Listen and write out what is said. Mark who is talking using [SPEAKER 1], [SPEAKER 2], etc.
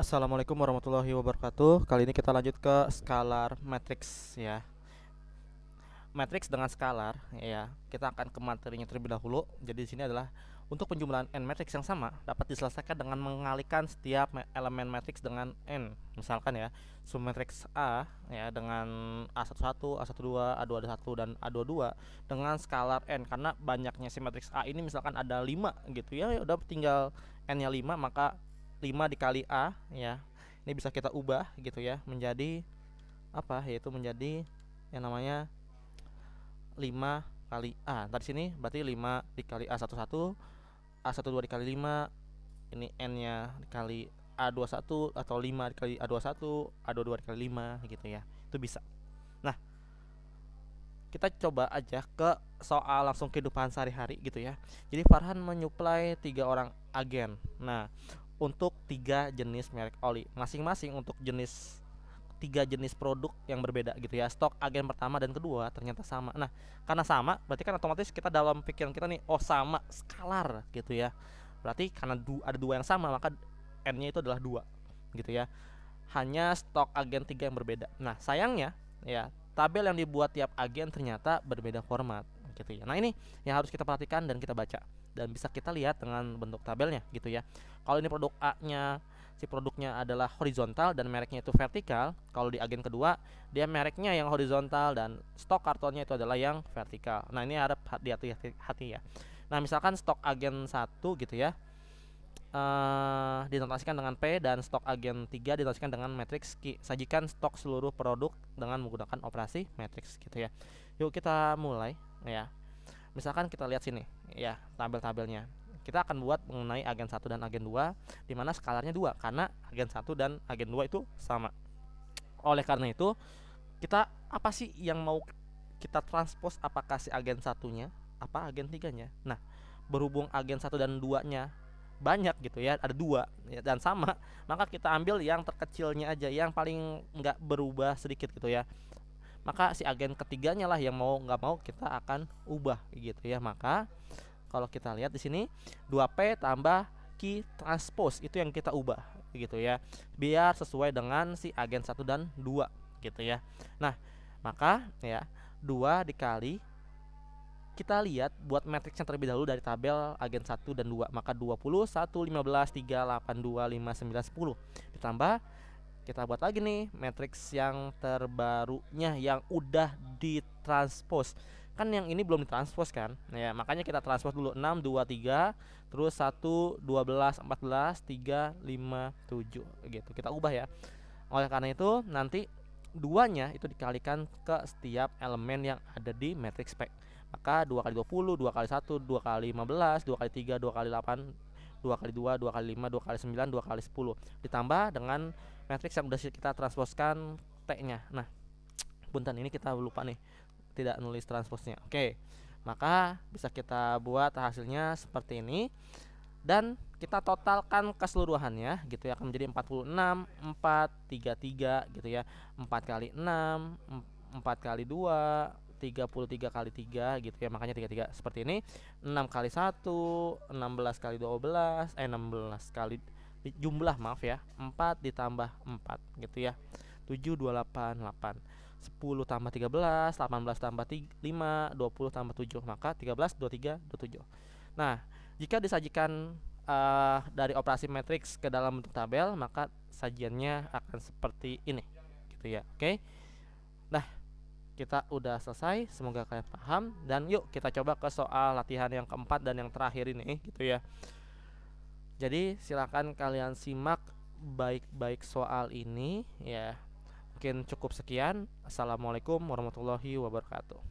[SPEAKER 1] Assalamualaikum warahmatullahi wabarakatuh. Kali ini kita lanjut ke scalar matrix ya. Matrix dengan scalar ya. Kita akan ke materinya terlebih dahulu. Jadi di sini adalah untuk penjumlahan n matrix yang sama dapat diselesaikan dengan mengalihkan setiap elemen matrix dengan n. Misalkan ya, sum matrix A ya dengan A11, A12, A21 dan A22 dengan skalar n, karena banyaknya si matrix A ini misalkan ada 5 gitu ya. Ya udah tinggal n-nya 5, maka 5 dikali A ya. Ini bisa kita ubah gitu ya menjadi apa? Yaitu menjadi yang namanya 5 kali A. Dari sini berarti 5 dikali A11, A12 dikali 5, ini N-nya dikali A21 atau 5 dikali A21, A22 dikali 5 gitu ya. Itu bisa. Nah, kita coba aja ke soal langsung kehidupan sehari-hari gitu ya. Jadi Farhan menyuplai 3 orang agen. Nah, untuk 3 jenis merek oli, masing-masing untuk jenis 3 jenis produk yang berbeda gitu ya. Stok agen pertama dan kedua ternyata sama. Nah, karena sama berarti kan otomatis kita dalam pikiran kita nih, oh sama, skalar gitu ya. Berarti karena ada 2 yang sama, maka n-nya itu adalah 2 gitu ya. Hanya stok agen 3 yang berbeda. Nah, sayangnya ya, tabel yang dibuat tiap agen ternyata berbeda format gitu ya. Nah, ini yang harus kita perhatikan dan kita baca, dan bisa kita lihat dengan bentuk tabelnya gitu ya. Kalau ini produk A-nya, si produknya adalah horizontal dan mereknya itu vertikal. Kalau di agen kedua, dia mereknya yang horizontal dan stok kartonnya itu adalah yang vertikal. Nah, ini harap hati-hati ya. Nah, misalkan stok agen 1 gitu ya, dinotasikan dengan P, dan stok agen 3 dinotasikan dengan matriks Q. Sajikan stok seluruh produk dengan menggunakan operasi matriks gitu ya. Yuk kita mulai ya. Misalkan kita lihat sini ya, tabel-tabelnya. Kita akan buat mengenai agen 1 dan agen 2, di mana skalarnya 2 karena agen 1 dan agen 2 itu sama. Oleh karena itu, kita apa sih yang mau kita transpose, apakah si agen 1-nya apa agen 3-nya? Nah, berhubung agen 1 dan 2-nya banyak gitu ya, ada 2 ya, dan sama, maka kita ambil yang terkecilnya aja, yang paling nggak berubah sedikit gitu ya. Maka si agen ketiganya lah yang mau nggak mau kita akan ubah gitu ya. Maka kalau kita lihat di sini 2P tambah Q transpose itu yang kita ubah gitu ya, biar sesuai dengan si agen 1 dan 2 gitu ya. Nah, maka ya 2 dikali, kita lihat buat matriksnya terlebih dahulu dari tabel agen 1 dan 2, maka 20, 1, 15, 3, 8, 2, 5, 9, 10 ditambah, kita buat lagi nih matriks yang terbarunya yang udah ditranspose. Kan yang ini belum ditranspose kan ya, makanya kita transpose dulu 6, 2, 3, terus 1, 12, 14, 3, 5, 7 gitu, kita ubah ya. Oleh karena itu nanti duanya itu dikalikan ke setiap elemen yang ada di matriks P. Maka 2 kali 20, 2 kali 1, 2 kali 15, 2 kali 3, 2 kali 8, 2 kali 2, 2 kali 5, 2 kali 9, 2 kali 10 ditambah dengan matriks yang udah kita transposkan T-nya. Nah, punten ini kita lupa nih, tidak nulis transposnya. Oke, maka bisa kita buat hasilnya seperti ini, dan kita totalkan keseluruhannya gitu ya, akan menjadi 46, 4, 33 gitu ya. 4 kali 6, 4 kali 2, 33 kali 3 gitu ya, makanya 33 seperti ini. 6 kali 1, 16 kali 12, 16 kali jumlah, maaf ya, 4 ditambah 4 gitu ya, 7, 28, 8, 10 tambah 13, 18 tambah 5, 20 tambah 7, maka 13, 23, 27. Nah, jika disajikan dari operasi matriks ke dalam bentuk tabel, maka sajiannya akan seperti ini gitu ya. Oke. Nah, kita udah selesai, semoga kalian paham, dan yuk kita coba ke soal latihan yang keempat dan yang terakhir ini gitu ya. Jadi silakan kalian simak baik-baik soal ini ya. Mungkin cukup sekian. Assalamualaikum warahmatullahi wabarakatuh.